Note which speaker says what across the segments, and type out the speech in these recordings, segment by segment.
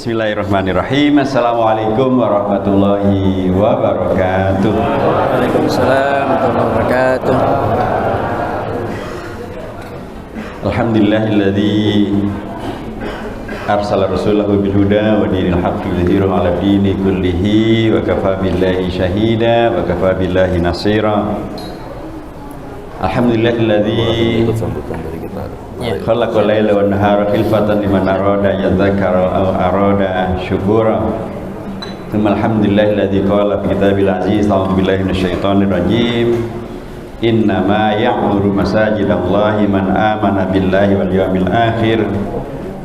Speaker 1: Bismillahirrahmanirrahim. Assalamualaikum warahmatullahi wabarakatuh.
Speaker 2: Waalaikumsalam warahmatullahi wabarakatuh.
Speaker 1: Alhamdulillahilladzi arsala rasulahu bil huda wa dinil haqqi yudhhiruhu 'ala dini kullihi wa kafa billahi shahida wa kafa billahi nasira. Alhamdulillahilladzi khalaqal laila wan nahara khilfatan liman arada yadhakkara aw arada syukura. Alhamdulillahilladzi qala fi kitabil aziz a'udzu billahi minasyaitonir rajim. Innama ya'muru masajidallahi man amana billahi wal yawmil akhir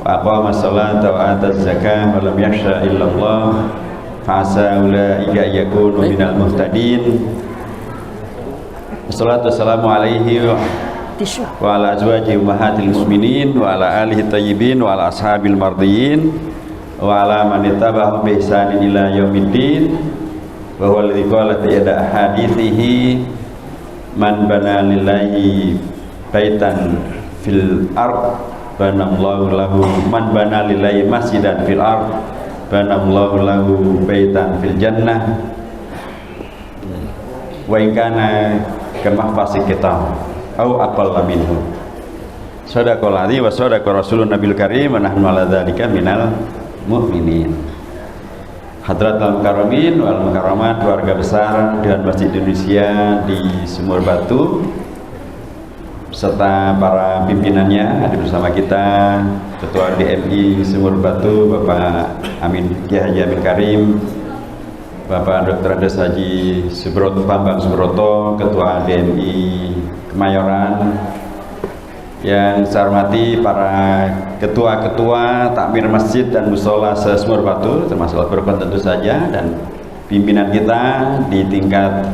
Speaker 1: wa aqama sholata wa ata zakah wa lam yakhsha illallah fa asa ulaika yakunu minal muhtadin. Wassalatu wassalamu alaihi wa ala azwaji ummahatil muslimin wa ala alihi tayyibin wa ala ashabil mardiyin wa ala man ittaba'ahum bi ihsanin ila yaumiddin. Wa huwa alladzi qala fi hadithihi man bana lillahi baitan fil ard banallahu lahu man bana lillahi masjidan fil ard banallahu lahu baitan fil jannah wa in kana kama fasikitam au aqalla minhu. Sadaqal ladzi wa sadaqa rasulun nabil karim wa nahnu ala dzalika minal mu'minin. Hadratul mukarramin wal mukarramat, keluarga besar Dewan Masjid Indonesia di Sumur Batu serta para pimpinannya ada bersama kita, Ketua DMI Sumur Batu Bapak Kiai Haji Amin Karim, Bapak Dr. Andes Haji Bambang Subroto, Ketua DMI Kemayoran, yang saya hormati para ketua-ketua takmir masjid dan musola se-Sumur Batu, termasuk Al-Furqan tentu saja, dan pimpinan kita di tingkat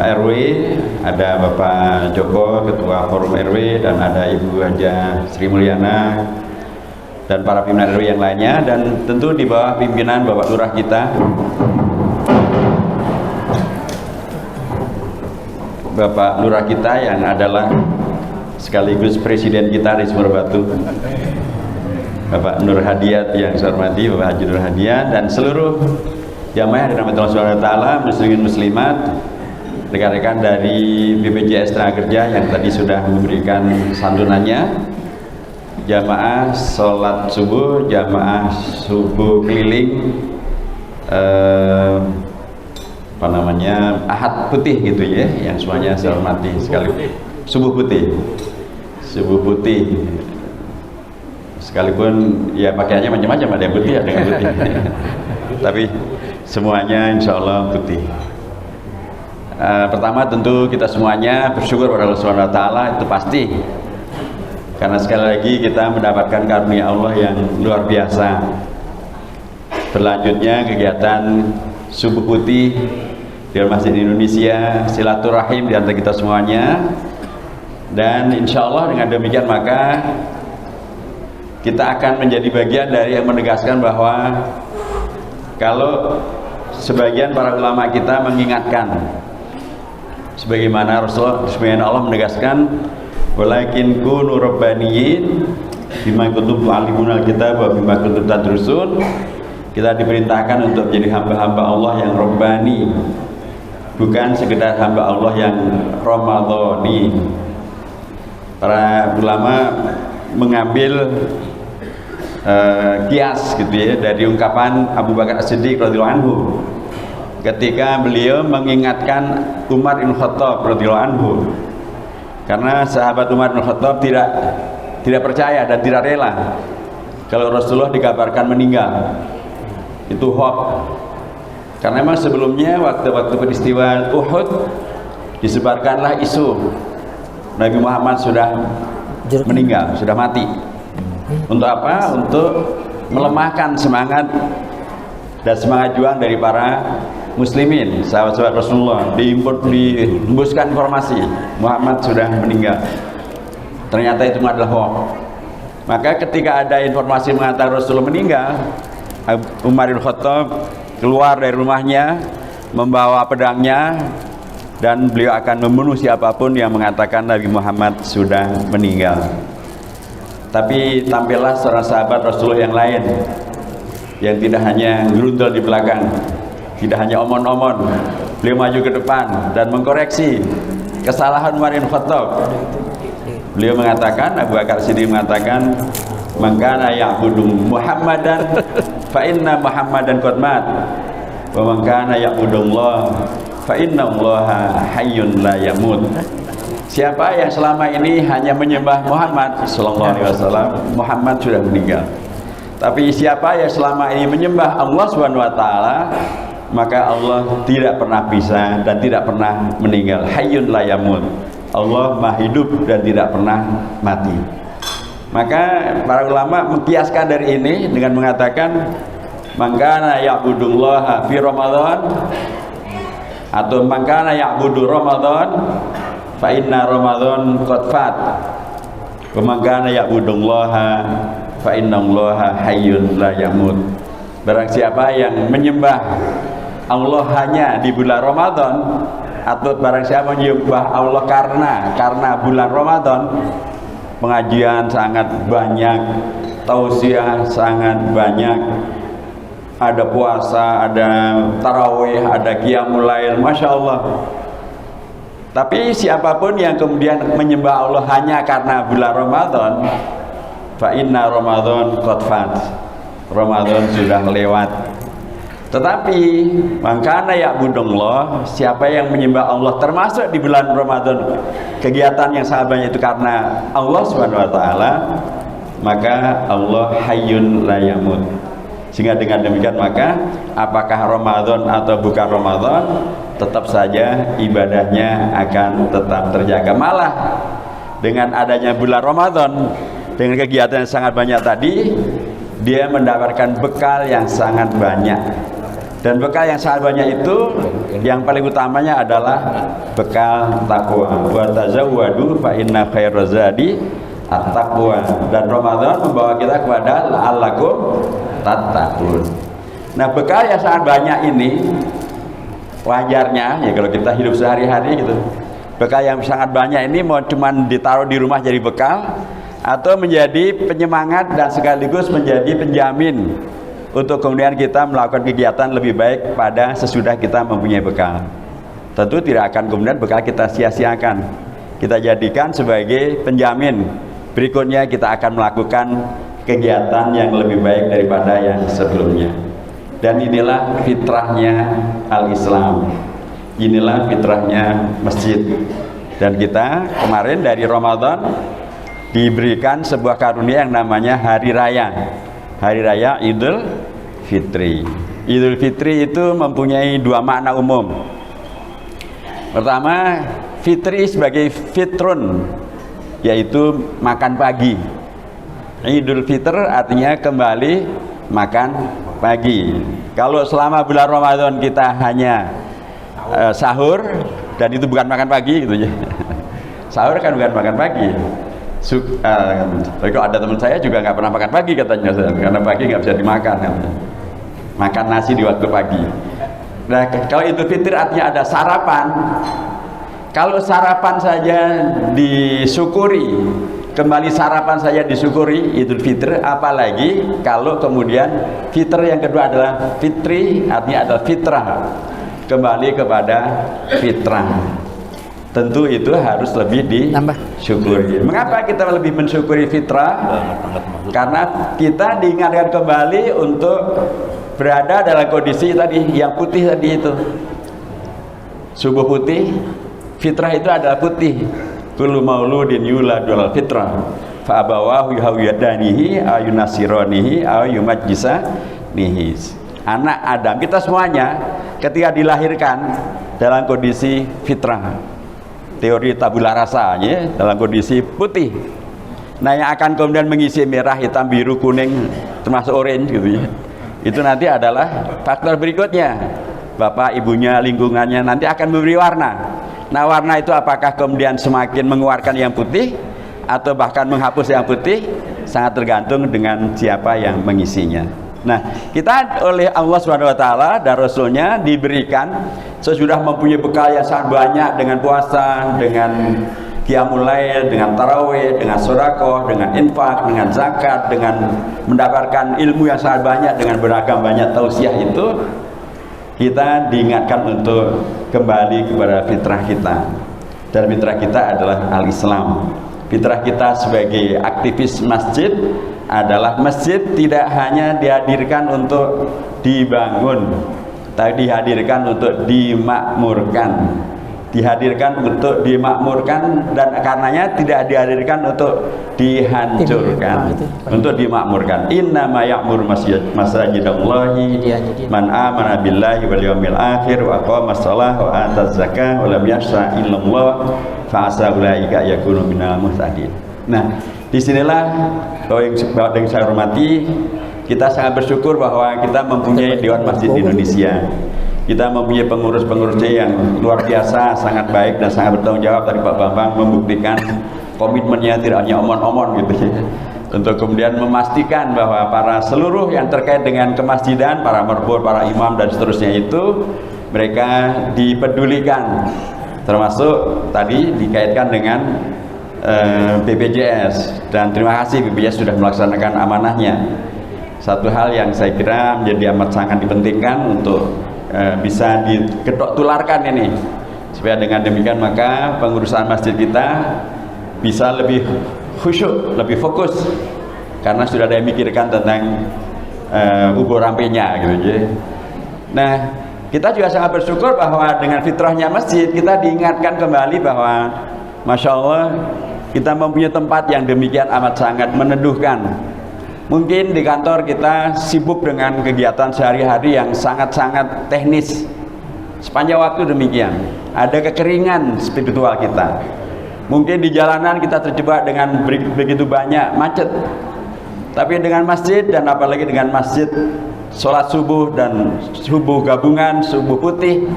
Speaker 1: RW, ada Bapak Joko, Ketua Forum RW, dan ada Ibu Haja Sri Mulyana, dan para pimpinan RW yang lainnya, dan tentu di bawah pimpinan Bapak Lurah kita, Bapak Lurah kita yang adalah sekaligus presiden kita di Sumur Batu, Bapak Nur Hadiat yang saya hormati, Bapak Haji Nur Hadiat, dan seluruh jamaah yang dirahmati Allah Subhanahu wa taala, muslimin muslimat, rekan-rekan dari BPJS Tenaga Kerja yang tadi sudah memberikan santunannya, jamaah sholat subuh, jamaah subuh keliling, ahad putih gitu ya, yang semuanya saya hormati sekali. Subuh putih sekalipun ya pakaiannya macam-macam, ada yang putih ada yang putih tapi semuanya insya Allah putih. Pertama tentu kita semuanya bersyukur pada Allah Subhanahu wa taala, itu pasti, karena sekali lagi kita mendapatkan karunia Allah yang luar biasa. Berlanjutnya kegiatan subuh putih di Masjid Indonesia, silaturahim di antara kita semuanya, dan insya Allah dengan demikian maka kita akan menjadi bagian dari yang menegaskan bahwa kalau sebagian para ulama kita mengingatkan, sebagaimana Rasulullah Allah menegaskan, walakin kunu rabbaniyin bima kuntum tu'allimuna alkitab wa bima kuntum tadrusun. Kita diperintahkan untuk menjadi hamba-hamba Allah yang rabbani, bukan sekedar hamba Allah yang ramadhani. Para ulama mengambil kias gitu ya dari ungkapan Abu Bakar As-Siddiq radhiyallahu anhu ketika beliau mengingatkan Umar bin Khattab radhiyallahu anhu, karena sahabat Umar bin Khattab tidak percaya dan tidak rela kalau Rasulullah dikabarkan meninggal. Itu hoax, karena memang sebelumnya waktu peristiwa Uhud disebarkanlah isu Nabi Muhammad sudah meninggal, sudah mati. Untuk apa? Untuk melemahkan semangat dan semangat juang dari para muslimin, sahabat-sahabat Rasulullah. Dihembuskan informasi Muhammad sudah meninggal, ternyata itu adalah hoax. Maka ketika ada informasi mengatakan Rasulullah meninggal, Umar bin Khattab keluar dari rumahnya membawa pedangnya, dan beliau akan membunuh siapapun yang mengatakan Nabi Muhammad sudah meninggal. Tapi tampillah seorang sahabat Rasulullah yang lain yang tidak hanya gerundel di belakang, tidak hanya omon-omon. Beliau maju ke depan dan mengkoreksi kesalahan Umar bin Khattab. Beliau mengatakan, Abu Bakar Siddiq mengatakan, "Man kana ya'budu Muhammadan fa inna Muhammadan qad mat. Wa man kana ya'budullah fa inna Allaha hayyun la yamut." Siapa yang selama ini hanya menyembah Muhammad sallallahu alaihi wasallam, Muhammad sudah meninggal. Tapi siapa yang selama ini menyembah Allah Subhanahu wa taala, maka Allah tidak pernah pisah dan tidak pernah meninggal. Hayyun la yamut. Allah Maha hidup dan tidak pernah mati. Maka para ulama mengkiaskan dari ini dengan mengatakan, "Man kana ya'budullaha fi Ramadan," atau "Man kana ya'budu Ramadan fa inna Ramadan qad fat. Wa man kana ya'budullaha fa innallaha hayyun la yamut." Barang siapa yang menyembah Allah hanya di bulan Ramadan, atau barang siapa menyembah Allah karena bulan Ramadan, pengajian sangat banyak, tausiah sangat banyak, ada puasa, ada tarawih, ada qiyamul lail, Masya Allah. Tapi siapapun yang kemudian menyembah Allah hanya karena bulan Ramadan, fa inna Ramadan qad fat. Ramadan sudah lewat. Tetapi mangkana ya'budullah, siapa yang menyembah Allah termasuk di bulan Ramadan, kegiatan yang sangat banyak itu karena Allah Subhanahu wa taala, maka Allah hayyun la yamut. Sehingga dengan demikian maka apakah Ramadan atau bukan Ramadan, tetap saja ibadahnya akan tetap terjaga. Malah dengan adanya bulan Ramadan, dengan kegiatan yang sangat banyak tadi, dia mendapatkan bekal yang sangat banyak. Dan bekal yang sangat banyak itu yang paling utamanya adalah bekal takwa. Wa tazawwadu fa inna khairaz zadi at-taqwa. Dan Ramadan membawa kita kepada la'allakum tattaqun. Nah, bekal yang sangat banyak ini wajarnya ya kalau kita hidup sehari-hari gitu. Bekal yang sangat banyak ini mau cuman ditaruh di rumah jadi bekal, atau menjadi penyemangat dan sekaligus menjadi penjamin untuk kemudian kita melakukan kegiatan lebih baik pada sesudah kita mempunyai bekal. Tentu tidak akan kemudian bekal kita sia-siakan, kita jadikan sebagai penjamin berikutnya kita akan melakukan kegiatan yang lebih baik daripada yang sebelumnya. Dan inilah fitrahnya al-Islam, inilah fitrahnya masjid. Dan kita kemarin dari Ramadan diberikan sebuah karunia yang namanya hari raya. Hari raya Idul Fitri. Idul Fitri itu mempunyai dua makna umum. Pertama, fitri sebagai fitrun, yaitu makan pagi. Idul Fitr artinya kembali makan pagi. Kalau selama bulan Ramadan kita hanya sahur, dan itu bukan makan pagi gitu ya. Sahur kan bukan makan pagi. Tapi kalau ada teman saya juga nggak pernah makan pagi katanya, karena pagi nggak bisa dimakan, makan nasi di waktu pagi. Nah, kalau Idul Fitri artinya ada sarapan. Kalau sarapan saja disyukuri, kembali sarapan saja disyukuri Idul Fitri, apalagi kalau kemudian fitr yang kedua adalah fitri, artinya adalah fitrah, kembali kepada fitrah. Tentu itu harus lebih disyukuri. Mengapa kita lebih mensyukuri fitrah? Karena kita diingatkan kembali untuk berada dalam kondisi tadi yang putih tadi itu. Subuh putih, fitrah itu adalah putih. Kullu mauludin yuladu alal fitrah fa abawahu yuhawidanihi aw yunasiranihi aw yumajjisanihi. Anak Adam, kita semuanya ketika dilahirkan dalam kondisi fitrah. Teori tabula rasanya dalam kondisi putih. Nah, yang akan kemudian mengisi merah, hitam, biru, kuning, termasuk orange gitu ya. Itu nanti adalah faktor berikutnya. Bapak, ibunya, lingkungannya nanti akan memberi warna. Nah, warna itu apakah kemudian semakin mengeluarkan yang putih atau bahkan menghapus yang putih, sangat tergantung dengan siapa yang mengisinya. Nah, kita oleh Allah Subhanahu wa taala dan Rasulnya diberikan sesudah mempunyai bekal yang sangat banyak dengan puasa, dengan qiyamul lail, dengan tarawih, dengan sedekah, dengan infak, dengan zakat, dengan mendapatkan ilmu yang sangat banyak, dengan beragam banyak tausiah itu, kita diingatkan untuk kembali kepada fitrah kita. Dan fitrah kita adalah al-Islam. Fitrah kita sebagai aktivis masjid adalah masjid tidak hanya dihadirkan untuk dibangun, tapi dihadirkan untuk dimakmurkan. Dihadirkan untuk dimakmurkan, dan karenanya tidak dihadirkan untuk dihancurkan, untuk dimakmurkan. Innama ya'mur masajidallahi man amana billahi wal yawmil akhir wa aqama shalah wa ata zakah wa lam yakhsha illallah fa asa ulaika yakunu minal muhtadin. Nah, disinilah bahwa yang saya hormati, kita sangat bersyukur bahwa kita mempunyai Dewan Masjid Indonesia. Kita mempunyai pengurus-pengurusnya yang luar biasa, sangat baik dan sangat bertanggung jawab. Tadi Pak Bambang membuktikan komitmennya tidak hanya omon-omon gitu ya, untuk kemudian memastikan bahwa para seluruh yang terkait dengan kemasjidan, para merbur, para imam dan seterusnya itu mereka dipedulikan, termasuk tadi dikaitkan dengan BPJS. Dan terima kasih BPJS sudah melaksanakan amanahnya. Satu hal yang saya kira menjadi amat sangat dipentingkan untuk bisa diketok tularkan ini, supaya dengan demikian maka pengurusan masjid kita bisa lebih khusyuk, lebih fokus, karena sudah ada yang mikirkan tentang ubur rampenya gitu ya. Nah, kita juga sangat bersyukur bahwa dengan fitrahnya masjid kita diingatkan kembali bahwa Masya Allah kita mempunyai tempat yang demikian amat sangat meneduhkan. Mungkin di kantor kita sibuk dengan kegiatan sehari-hari yang sangat-sangat teknis. Sepanjang waktu demikian. Ada kekeringan spiritual kita. Mungkin di jalanan kita terjebak dengan begitu banyak macet. Tapi dengan masjid, dan apalagi dengan masjid sholat subuh dan subuh gabungan, subuh putih,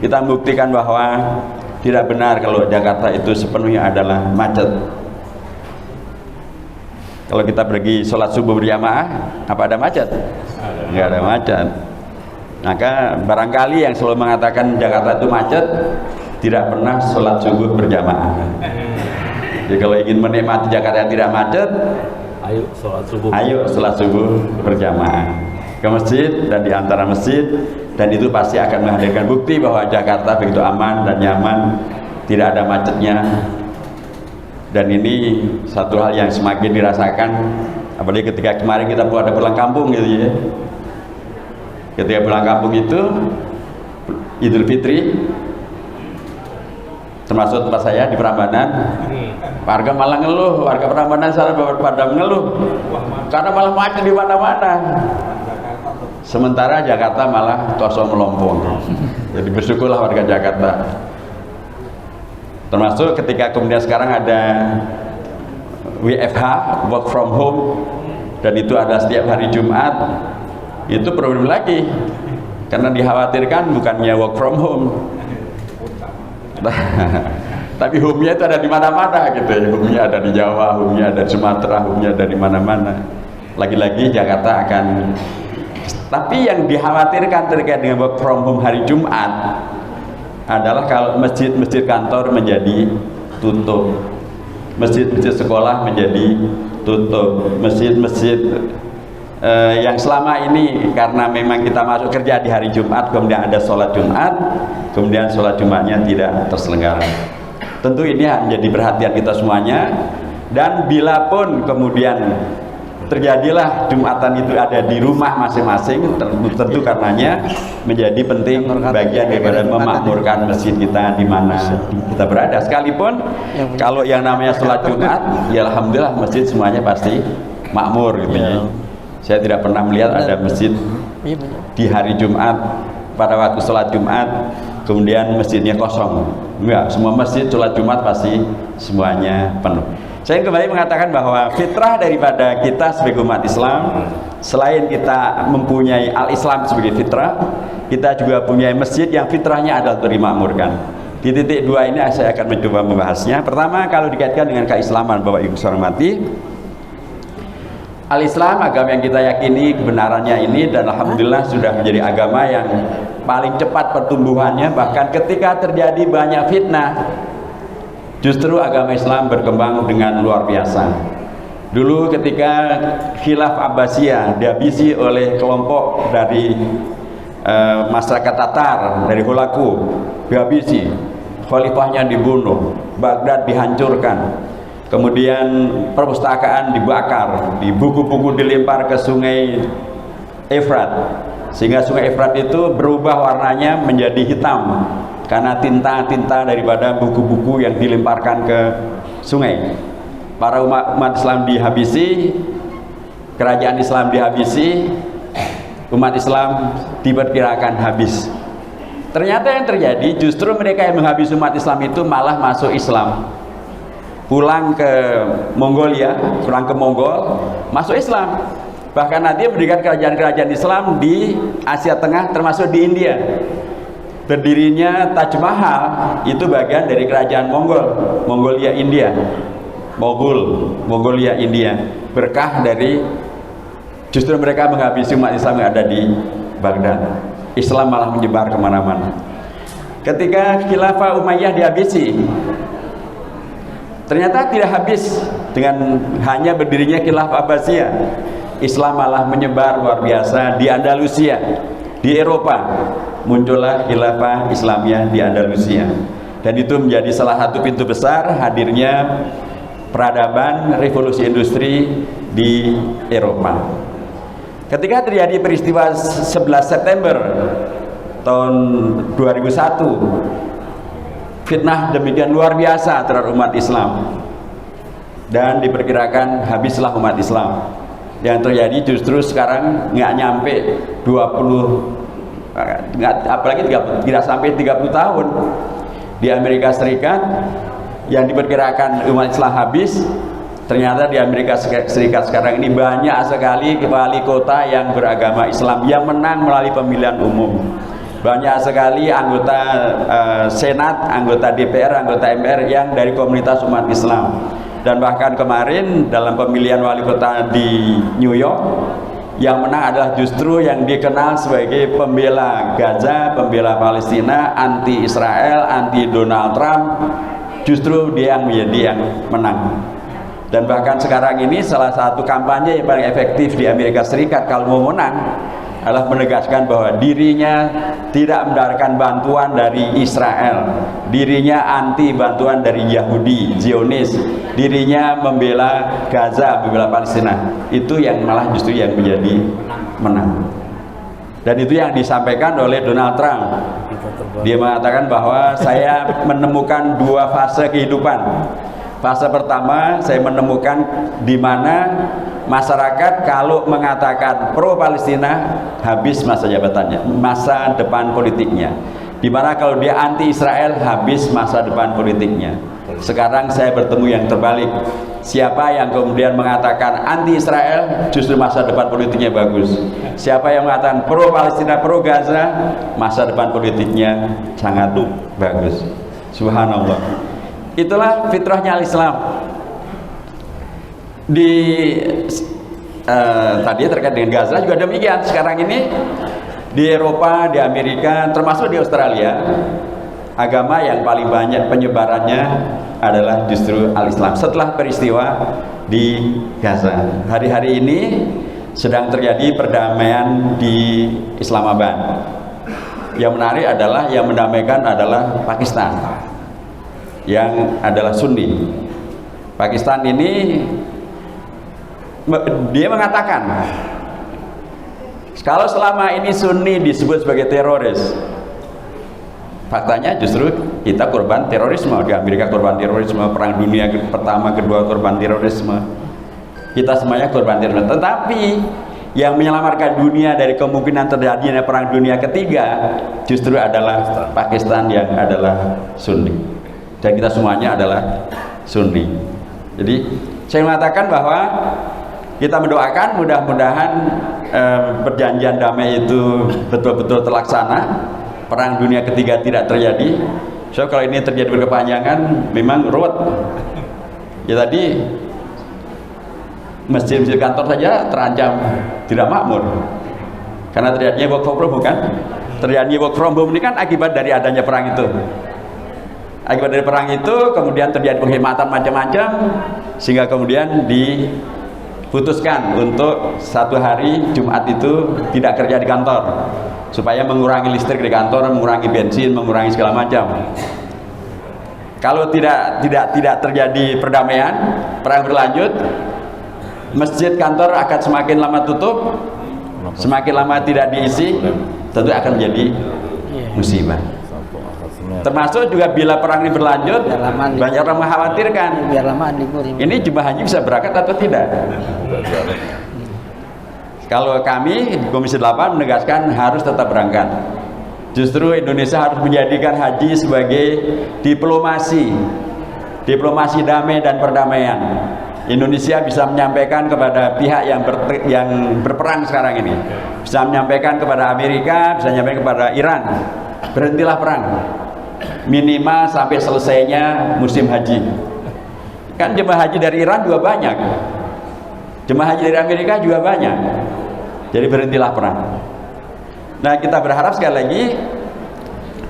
Speaker 1: kita membuktikan bahwa tidak benar kalau Jakarta itu sepenuhnya adalah macet. Kalau kita pergi sholat subuh berjamaah, apa ada macet? Enggak ada macet. Maka barangkali yang selalu mengatakan Jakarta itu macet tidak pernah sholat subuh berjamaah. Jadi kalau ingin menikmati Jakarta yang tidak macet, ayo sholat subuh berjamaah ke masjid dan di antara masjid, dan itu pasti akan menghadirkan bukti bahwa Jakarta begitu aman dan nyaman, tidak ada macetnya. Dan ini satu hal yang semakin dirasakan, apalagi ketika kemarin kita ada pulang kampung gitu ya. Ketika pulang kampung itu Idul Fitri, termasuk tempat saya di Prambanan, warga malah ngeluh, warga Prambanan sana pada mengeluh karena malah macet di mana-mana. Sementara Jakarta malah kosong melompong. Jadi bersyukurlah warga Jakarta. Termasuk ketika kemudian sekarang ada WFH, work from home, dan itu ada setiap hari Jumat, itu problem lagi, karena dikhawatirkan bukannya work from home, tapi home-nya itu ada di mana-mana gitu ya. Home-nya ada di Jawa, home-nya ada di Sumatera, home-nya ada di mana-mana. Lagi-lagi Jakarta akan, tapi yang dikhawatirkan terkait dengan work from home hari Jumat adalah kalau masjid-masjid kantor menjadi tutup, masjid-masjid sekolah menjadi tutup, masjid-masjid yang selama ini karena memang kita masuk kerja di hari Jumat, kemudian ada sholat Jumat, kemudian sholat Jumatnya tidak terselenggara. Tentu ini menjadi perhatian kita semuanya. Dan bila pun kemudian terjadilah Jumatan itu ada di rumah masing-masing, tentu karenanya menjadi penting bagian daripada memakmurkan masjid kita di mana kita berada. Sekalipun kalau yang namanya sholat Jumat, ya alhamdulillah masjid semuanya pasti makmur gitu ya. Saya tidak pernah melihat ada masjid di hari Jumat pada waktu sholat Jumat kemudian masjidnya kosong. Enggak, semua masjid sholat Jumat pasti semuanya penuh. Saya kembali mengatakan bahwa fitrah daripada kita sebagai umat Islam, selain kita mempunyai al-Islam sebagai fitrah, kita juga punya masjid yang fitrahnya adalah untuk dimakmurkan. Di titik dua ini saya akan mencoba membahasnya. Pertama, kalau dikaitkan dengan keislaman, Bapak Ibu saya hormati, al-Islam, agama yang kita yakini kebenarannya ini, dan alhamdulillah sudah menjadi agama yang paling cepat pertumbuhannya. Bahkan ketika terjadi banyak fitnah, justru agama Islam berkembang dengan luar biasa. Dulu ketika khilaf Abbasiyah dihabisi oleh kelompok dari masyarakat Tatar, dari Hulaku, dihabisi, khalifahnya dibunuh, Baghdad dihancurkan, kemudian perpustakaan dibakar, di buku-buku dilempar ke sungai Efrat, sehingga sungai Efrat itu berubah warnanya menjadi hitam karena tinta-tinta daripada buku-buku yang dilemparkan ke sungai. Para umat Islam dihabisi, kerajaan Islam dihabisi, umat Islam diperkirakan habis. Ternyata yang terjadi justru mereka yang menghabisi umat Islam itu malah masuk Islam, pulang ke Mongolia, pulang ke Mongol, masuk Islam. Bahkan nanti mendirikan kerajaan-kerajaan Islam di Asia Tengah, termasuk di India. Berdirinya Taj Mahal itu bagian dari kerajaan Mongolia India, Mongolia India. Berkah dari justru mereka menghabisi umat Islam yang ada di Baghdad. Islam malah menyebar kemana-mana. Ketika Khilafah Umayyah dihabisi, ternyata tidak habis dengan hanya berdirinya Khilafah Abbasiyah. Islam malah menyebar luar biasa di Andalusia, di Eropa. Muncullah Khilafah Islamiyah di Andalusia, dan itu menjadi salah satu pintu besar hadirnya peradaban revolusi industri di Eropa. Ketika terjadi peristiwa 11 September tahun 2001, fitnah demikian luar biasa terhadap umat Islam, dan diperkirakan habislah umat Islam. Yang terjadi justru sekarang nggak nyampe 20, apalagi tidak sampai 30 tahun di Amerika Serikat yang diperkirakan umat Islam habis. Ternyata di Amerika Serikat sekarang ini banyak sekali wali kota yang beragama Islam yang menang melalui pemilihan umum. Banyak sekali anggota Senat, anggota DPR, anggota MPR yang dari komunitas umat Islam. Dan bahkan kemarin dalam pemilihan wali kota di New York, yang menang adalah justru yang dikenal sebagai pembela Gaza, pembela Palestina, anti Israel, anti Donald Trump. Justru dia yang menjadi yang menang. Dan bahkan sekarang ini salah satu kampanye yang paling efektif di Amerika Serikat kalau mau menang adalah menegaskan bahwa dirinya tidak mendapatkan bantuan dari Israel, dirinya anti bantuan dari Yahudi, Zionis, dirinya membela Gaza, membela Palestina. Itu yang malah justru yang menjadi menang. Dan itu yang disampaikan oleh Donald Trump. Dia mengatakan bahwa saya menemukan dua fase kehidupan. Fase pertama, saya menemukan di mana masyarakat kalau mengatakan pro Palestina habis masa jabatannya, masa depan politiknya. Di mana kalau dia anti Israel habis masa depan politiknya. Sekarang saya bertemu yang terbalik. Siapa yang kemudian mengatakan anti Israel justru masa depan politiknya bagus. Siapa yang mengatakan pro Palestina, pro Gaza, masa depan politiknya sangat bagus. Subhanallah. Itulah fitrahnya Al-Islam. Tadi terkait dengan Gaza juga demikian. Sekarang ini di Eropa, di Amerika, termasuk di Australia, agama yang paling banyak penyebarannya adalah justru Al-Islam. Setelah peristiwa di Gaza, hari-hari ini sedang terjadi perdamaian di Islamabad. Yang menarik adalah yang mendamaikan adalah Pakistan, yang adalah Sunni. Pakistan ini dia mengatakan kalau selama ini Sunni disebut sebagai teroris, faktanya justru kita korban terorisme. Di Amerika korban terorisme, perang dunia pertama, kedua korban terorisme, kita semuanya korban terorisme. Tetapi yang menyelamatkan dunia dari kemungkinan terjadinya perang dunia ketiga justru adalah Pakistan yang adalah Sunni. Dan kita semuanya adalah Sunni. Jadi saya mengatakan bahwa kita mendoakan mudah-mudahan perjanjian damai itu betul-betul terlaksana, perang dunia ketiga tidak terjadi. So kalau ini terjadi berkepanjangan memang ruwet. Ya tadi masjid-masjid kantor saja terancam tidak makmur karena terjadinya work from home, bukan? Terjadinya work from home ini kan akibat dari adanya perang itu. Akibat dari perang itu kemudian terjadi penghematan macam-macam, sehingga kemudian diputuskan untuk satu hari Jumat itu tidak kerja di kantor, supaya mengurangi listrik di kantor, mengurangi bensin, mengurangi segala macam. Kalau tidak terjadi perdamaian, perang berlanjut, masjid kantor akan semakin lama tutup, semakin lama tidak diisi, tentu akan menjadi musibah. Termasuk juga bila perang ini berlanjut, banyak orang mengkhawatirkan ini jemaah haji bisa berangkat atau tidak. Kalau kami di Komisi 8 menegaskan harus tetap berangkat. Justru Indonesia harus menjadikan haji sebagai diplomasi damai dan perdamaian. Indonesia bisa menyampaikan kepada pihak yang berperang sekarang ini, bisa menyampaikan kepada Amerika, bisa menyampaikan kepada Iran, berhentilah perang, minimal sampai selesainya musim haji. Kan jemaah haji dari Iran juga banyak, jemaah haji dari Amerika juga banyak, jadi berhentilah perang. Nah, kita berharap sekali lagi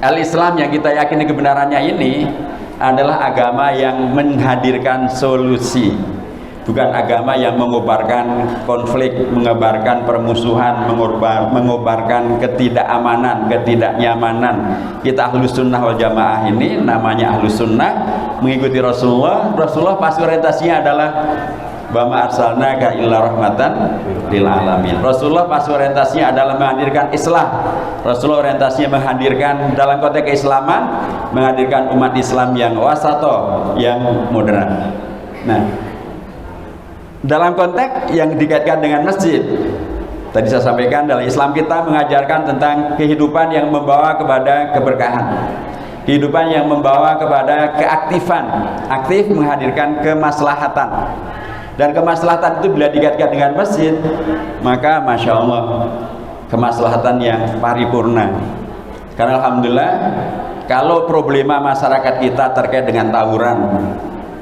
Speaker 1: Al-Islam yang kita yakini kebenarannya ini adalah agama yang menghadirkan solusi, bukan agama yang mengobarkan konflik, mengobarkan permusuhan, mengobarkan ketidakamanan, ketidaknyamanan. Kita Ahlus Sunnah wal Jamaah ini namanya Ahlus Sunnah, mengikuti Rasulullah. Rasulullah pasti orientasinya adalah Bama arsalnaka illa rahmatan lil alamin. Rasulullah pasti orientasinya adalah menghadirkan Islam. Rasulullah orientasinya menghadirkan dalam konteks keislaman, menghadirkan umat Islam yang wasato, yang moderat. Nah, dalam konteks yang dikaitkan dengan masjid, tadi saya sampaikan dalam Islam kita mengajarkan tentang kehidupan yang membawa kepada keberkahan, kehidupan yang membawa kepada keaktifan, aktif menghadirkan kemaslahatan. Dan kemaslahatan itu bila dikaitkan dengan masjid, maka Masya Allah kemaslahatan yang paripurna. Karena Alhamdulillah kalau problema masyarakat kita terkait dengan tawuran,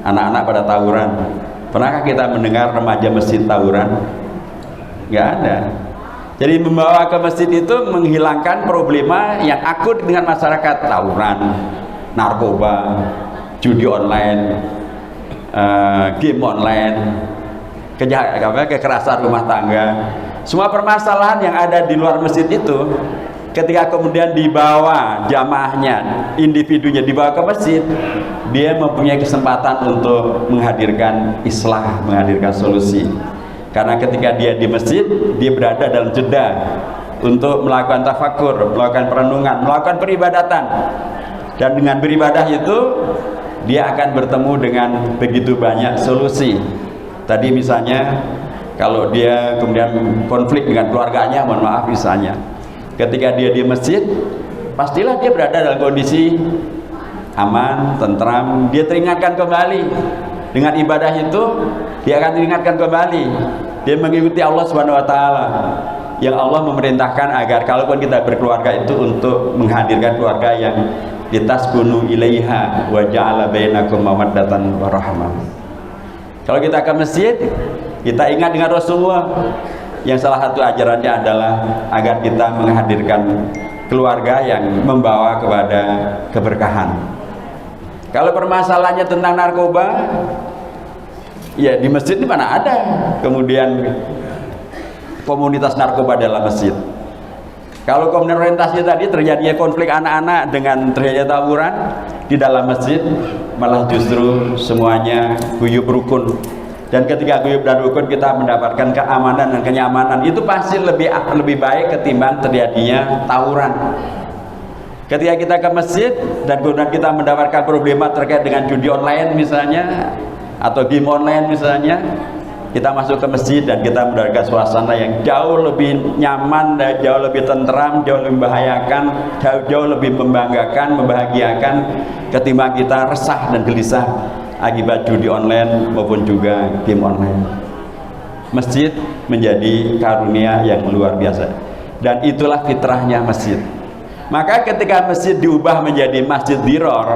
Speaker 1: anak-anak pada tawuran, pernahkah kita mendengar remaja masjid tawuran? Nggak ada. Jadi membawa ke masjid itu menghilangkan problema yang akut dengan masyarakat, tawuran, narkoba, judi online, game online, kekerasan rumah tangga, semua permasalahan yang ada di luar masjid itu, ketika kemudian dibawa jamaahnya, individunya dibawa ke masjid, dia mempunyai kesempatan untuk menghadirkan islah, menghadirkan solusi. Karena ketika dia di masjid, dia berada dalam jeda untuk melakukan tafakur, melakukan perenungan, melakukan peribadatan. Dan dengan beribadah itu dia akan bertemu dengan begitu banyak solusi. Tadi misalnya kalau dia kemudian konflik dengan keluarganya, mohon maaf misalnya, ketika dia di masjid, pastilah dia berada dalam kondisi aman, tentram, dia teringatkan kembali dengan ibadah itu, dia akan teringatkan kembali, dia mengikuti Allah Subhanahu wa taala, yang Allah memerintahkan agar kalaupun kita berkeluarga itu untuk menghadirkan keluarga yang litaskunu ilaiha wa ja'ala bainakum mawaddatan wa rahmah. Kalau kita ke masjid, kita ingat dengan Rasulullah yang salah satu ajarannya adalah agar kita menghadirkan keluarga yang membawa kepada keberkahan. Kalau permasalahannya tentang narkoba, ya di masjid di mana ada kemudian komunitas narkoba dalam masjid. Kalau kemudian orientasi tadi terjadinya konflik anak-anak dengan terjadinya tawuran di dalam masjid, malah justru semuanya guyub rukun. Dan ketika guyub dan rukun kita mendapatkan keamanan dan kenyamanan, itu pasti lebih baik ketimbang terjadinya tawuran. Ketika kita ke masjid dan kemudian kita mendapatkan problema terkait dengan judi online misalnya, atau game online misalnya, kita masuk ke masjid dan kita mendapatkan suasana yang jauh lebih nyaman, dan jauh lebih tentram, jauh lebih membahayakan, jauh lebih membanggakan, membahagiakan ketimbang kita resah dan gelisah akibat judi online maupun juga game online. Masjid menjadi karunia yang luar biasa, dan itulah fitrahnya masjid. Maka ketika masjid diubah menjadi masjid diror,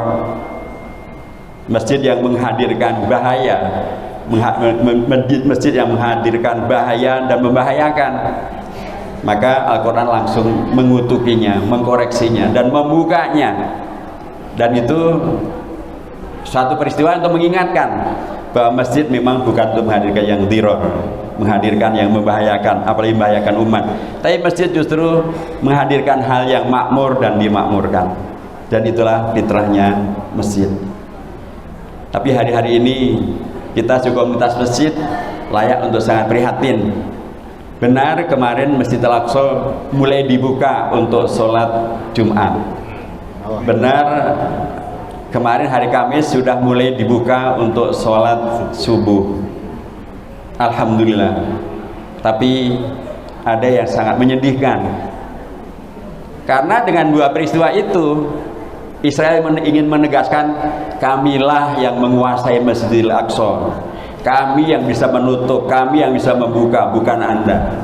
Speaker 1: masjid yang menghadirkan bahaya, masjid yang menghadirkan bahaya dan membahayakan, maka Al-Quran langsung mengutukinya, mengkoreksinya dan membukanya. Dan itu suatu peristiwa untuk mengingatkan bahwa masjid memang bukan untuk menghadirkan yang diror, menghadirkan yang membahayakan, apalagi membahayakan umat. Tapi masjid justru menghadirkan hal yang makmur dan dimakmurkan. Dan itulah fitrahnya masjid. Tapi hari-hari ini kita juga komunitas masjid layak untuk sangat prihatin. Benar kemarin Masjid Al-Aqsa mulai dibuka untuk sholat Jumat. Benar kemarin hari Kamis sudah mulai dibuka untuk sholat subuh. Alhamdulillah. Tapi ada yang sangat menyedihkan. Karena dengan dua peristiwa itu Israel ingin menegaskan, kamilah yang menguasai Masjidil Aqsa, kami yang bisa menutup, kami yang bisa membuka, bukan Anda.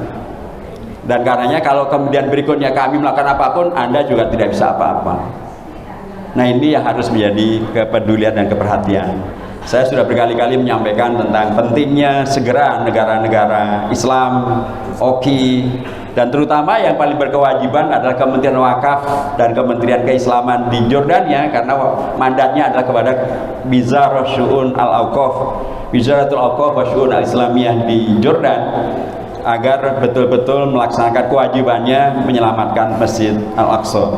Speaker 1: Dan karenanya kalau kemudian berikutnya kami melakukan apapun, Anda juga tidak bisa apa-apa. Nah, ini yang harus menjadi kepedulian dan keperhatian. Saya sudah berkali-kali menyampaikan tentang pentingnya segera negara-negara Islam, OKI, dan terutama yang paling berkewajiban adalah Kementerian Wakaf dan Kementerian Keislaman di Jordania, karena mandatnya adalah kepada Wizarah Syu'un Al-Awqaf, Wizaratul Awqaf wa Syu'un Al-Islamiyah di Jordan, agar betul-betul melaksanakan kewajibannya menyelamatkan Masjid Al-Aqsa.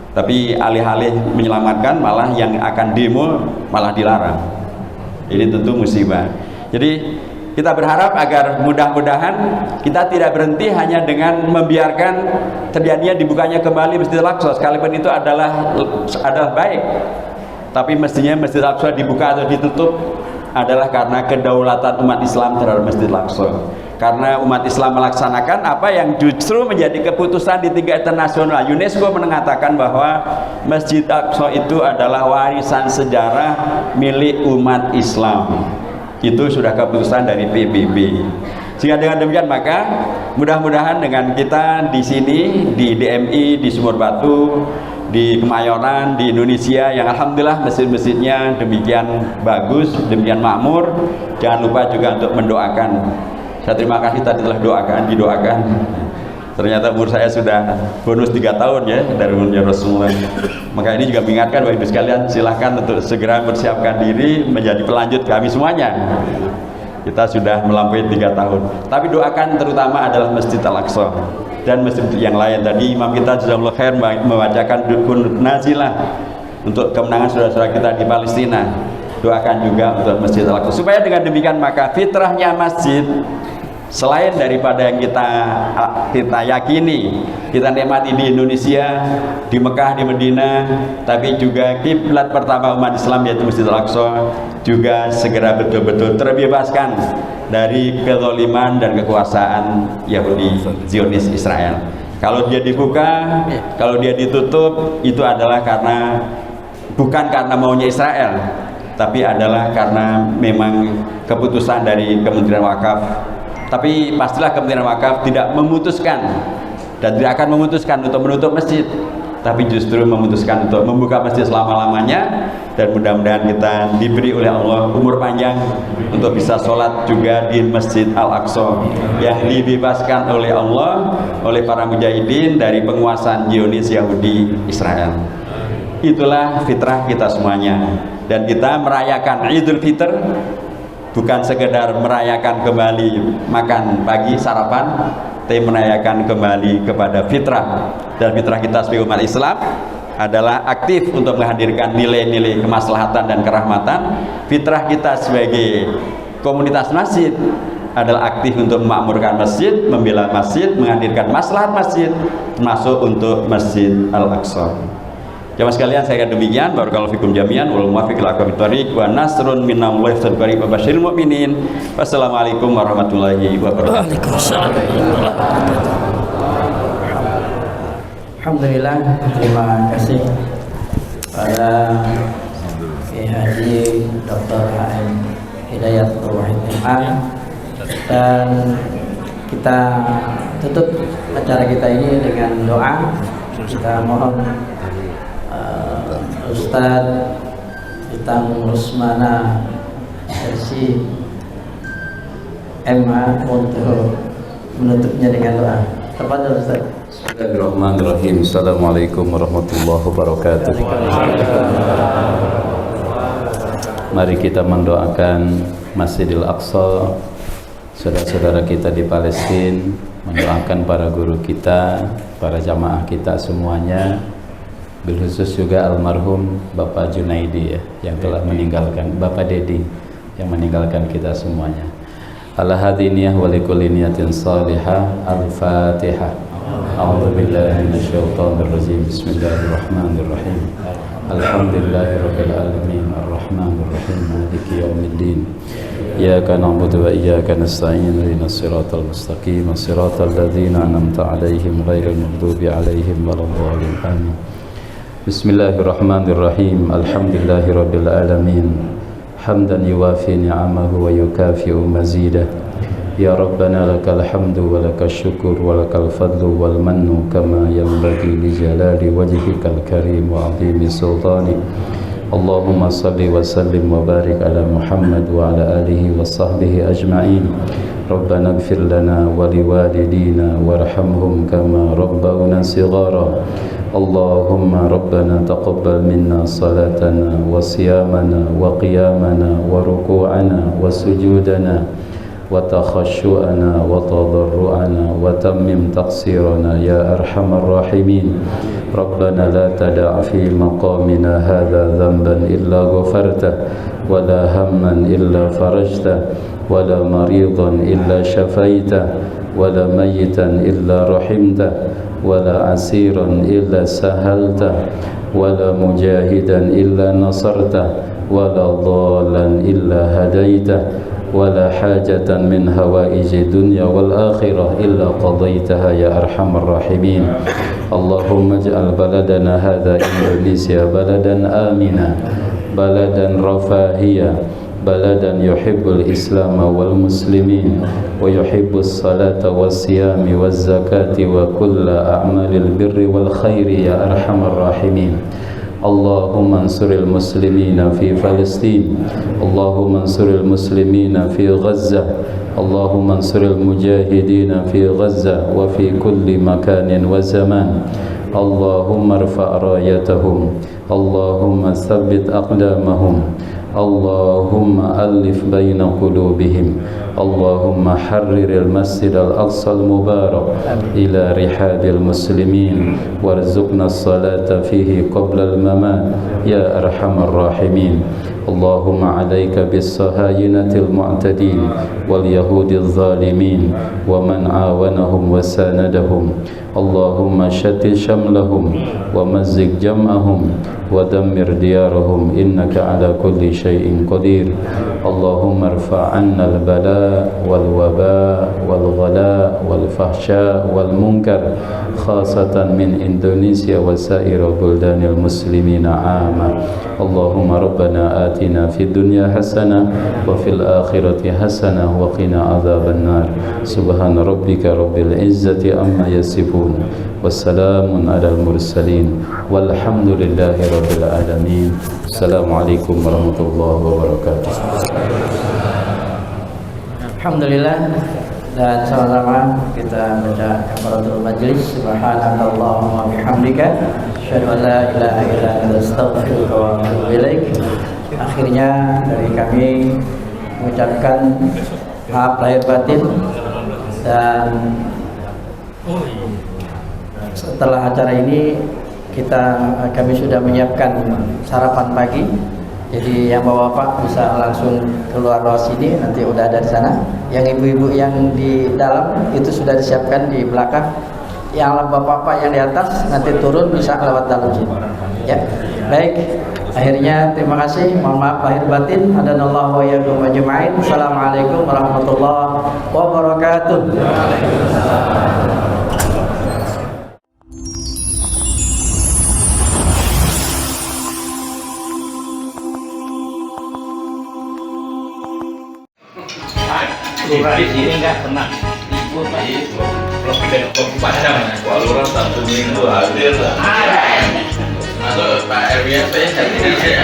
Speaker 1: Tapi alih-alih menyelamatkan, malah yang akan demo malah dilarang. Ini tentu musibah. Jadi kita berharap agar mudah-mudahan kita tidak berhenti hanya dengan membiarkan terjadinya dibukanya kembali Masjid Al-Aqsa, sekalipun itu adalah baik. Tapi mestinya Masjid Al-Aqsa dibuka atau ditutup adalah karena kedaulatan umat Islam terhadap Masjid Al-Aqsa. Karena umat Islam melaksanakan apa yang justru menjadi keputusan di tingkat internasional. UNESCO mengatakan bahwa Masjid Al-Aqsa itu adalah warisan sejarah milik umat Islam. Itu sudah keputusan dari PBB. Sehingga dengan demikian maka mudah-mudahan dengan kita di sini, di DMI, di Sumur Batu, di Kemayoran, di Indonesia, yang alhamdulillah masjid-masjidnya demikian bagus, demikian makmur, jangan lupa juga untuk mendoakan. Saya terima kasih tadi telah didoakan. Ternyata umur saya sudah bonus 3 tahun ya dari umurnya Rasulullah. Maka ini juga mengingatkan bagi sekalian, silahkan untuk segera mempersiapkan diri menjadi pelanjut kami semuanya. Kita sudah melampaui 3 tahun. Tapi doakan terutama adalah Masjid Al-Aqsa dan masjid yang lain. Tadi imam kita jazakallahu khair membacakan dukun nazilah untuk kemenangan saudara-saudara kita di Palestina. Doakan juga untuk Masjid Al-Aqsa, supaya dengan demikian maka fitrahnya masjid, selain daripada yang kita yakini, kita nikmati di Indonesia, di Mekah, di Medina, tapi juga kiblat pertama umat Islam yaitu Masjid Al-Aqsa juga segera betul-betul terbebaskan dari kezaliman dan kekuasaan Yahudi Zionis Israel. Kalau dia dibuka, kalau dia ditutup, itu adalah bukan karena maunya Israel, tapi adalah karena memang keputusan dari Kementerian Wakaf. Tapi pastilah Kementerian Wakaf tidak memutuskan dan tidak akan memutuskan untuk menutup masjid, tapi justru memutuskan untuk membuka masjid selama-lamanya. Dan mudah-mudahan kita diberi oleh Allah umur panjang untuk bisa sholat juga di Masjid Al-Aqsa yang dibebaskan oleh Allah, oleh para mujahidin dari penguasaan Zionis Yahudi Israel. Itulah fitrah kita semuanya. Dan kita merayakan Idul Fitr bukan sekedar merayakan kembali makan pagi sarapan, tapi merayakan kembali kepada fitrah. Dan fitrah kita sebagai umat Islam adalah aktif untuk menghadirkan nilai-nilai kemaslahatan dan kerahmatan. Fitrah kita sebagai komunitas masjid adalah aktif untuk memakmurkan masjid, membela masjid, menghadirkan maslahat masjid, termasuk untuk Masjid Al-Aqsa. Jamaah sekalian, saya kira demikian. Barakallahu fikum jami'an wal muwaffiq ila aqwamit thoriq wa nasrun minallahi wal barik wa basyiril mu'minin. Wassalamualaikum warahmatullahi wabarakatuh.
Speaker 2: Waalaikumsalam.
Speaker 3: Alhamdulillah, terima kasih pada Haji Dr. HM Hidayatul Wahid MA. Dan kita tutup acara kita ini dengan doa. Kita mohon Ustadz Itang Rusmana Versi MA untuk menutupnya dengan doa. Tafadhol Ustaz.
Speaker 4: Bismillahirrahmanirrahim. Assalamualaikum warahmatullahi wabarakatuh. Mari kita mendoakan Masjidil Aqsa, saudara-saudara kita di Palestina, mendoakan para guru kita, para jamaah kita semuanya, bilkhusus juga almarhum Bapak Junaidi ya, yang telah meninggalkan, Bapak Dedi yang meninggalkan kita semuanya. Ala hadiniyah wa likulli niyatin salihah. Al-Fatihah. A'udzu billahi minasyaitonir rajim. Bismillahirrahmanirrahim. Alhamdulillahirabbil alamin arrahmanir rahim maliki yaumiddin. Iyyaka na'budu wa iyyaka nasta'in ihdinas siratal mustaqim siratal ladzina an'amta 'alaihim ghairil maghdubi 'alaihim waladdallin. Amin. Bismillahirrahmanirrahim. Alhamdulillahirabbil alamin. Hamdan yuwafi ni'amahu wa yukafi'u mazidah. Ya Rabbana lakal hamdu wa lakal syukur wa lakal fadlu wal mannu kama yanbaghi li jalali wajhikal karim wa 'azimi sultani. Allahumma salli wa sallim wa barik ala Muhammad wa ala alihi wa sahbihi ajma'in. Rabbana ighfir lana wa liwalidina warhamhum kama rabbawna shighara. Allahumma Rabbana taqabbal minna salatana wa siyamana wa qiyamana wa ruku'ana wa sujudana wa takhashu'ana wa tadarru'ana wa tammim taqsirana ya arhamar rahimin. Rabbana la tada'a fi maqamina hadha dhanban illa ghafartah wa la hamman illa farajtah wa la maridan illa shafaitah wa la mayyitan illa rahimtah ولا عسيرا إلا سهلته ولا مجاهدا إلا نصرته ولا ضالا إلا هديته ولا حاجة من هوائج الدنيا والآخرة إلا قضيتها يا أرحم الراحمين. اللهم اجعل بلدنا هذا إندونيسيا بلدا آمنا بلدا رفاهيا بلدا يحب الإسلام والمسلمين ويحب الصلاة والصيام والزكاة وكل أعمال البر والخير يا أرحم الراحمين. اللهم انصر المسلمين في فلسطين. اللهم انصر المسلمين في غزة. اللهم انصر المجاهدين في غزة وفي كل مكان وزمان. اللهم ارفع رايتهم. اللهم ثبت أقدامهم. اللهم ألف بين قلوبهم. اللهم حرر المسجد الأقصى المبارك إلى رحاب المسلمين وارزقنا الصلاة فيه قبل الممات يا أرحم الراحمين. اللهم عليك بالصهاينة المعتدين واليهود الظالمين ومن عاونهم وساندهم. اللهم شتت شملهم ومزق جمعهم ودمر ديارهم إنك على كل شيء قدير. اللهم ارفع عنا البلاء والوباء والغلاء والفحشاء والمنكر خاصة من إندونيسيا وسائر بلدان المسلمين عامة. اللهم ربنا آتنا في الدنيا حسنة وفي الآخرة حسنة وقنا عذاب النار. سبحان ربك رب العزة عما يصفون والسلام على المرسلين والحمد لله رب العالمين. السلام عليكم ورحمة الله وبركاته.
Speaker 3: Alhamdulillah, dan sama-sama kita baca kafaratul majlis. Subhanakallahumma bihamdika asyhadu an la ilaha illa anta astaghfiruka wa atubu ilaik. Akhirnya dari kami mengucapkan maaf lahir batin, dan setelah acara ini kami sudah menyiapkan sarapan pagi. Jadi yang bapak-bapak bisa langsung keluar lewat sini, nanti udah ada di sana. Yang ibu-ibu yang di dalam itu sudah disiapkan di belakang. Yang bapak-bapak yang di atas nanti turun bisa lewat dalam sini. Ya, baik. Akhirnya terima kasih. Mohon maaf lahir batin. Hadanallahu wa iyyakum ajma'in. Assalamualaikum warahmatullahi wabarakatuh.
Speaker 5: Di sini nggak tenang. Ibu Pak. Kalau baca mana? Kalau orang Sabtu Minggu hadir lah. Atau Pak RWP saya tidak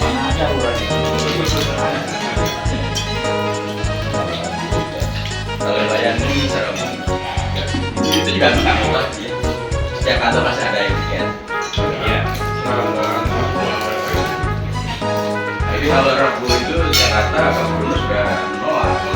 Speaker 5: mana ada orang kalau layani serem itu juga nggak lagi. Setiap kantor masih ada yang weekend. Iya. kalau Rabu itu Jakarta Pak Gubernur sudah nolak.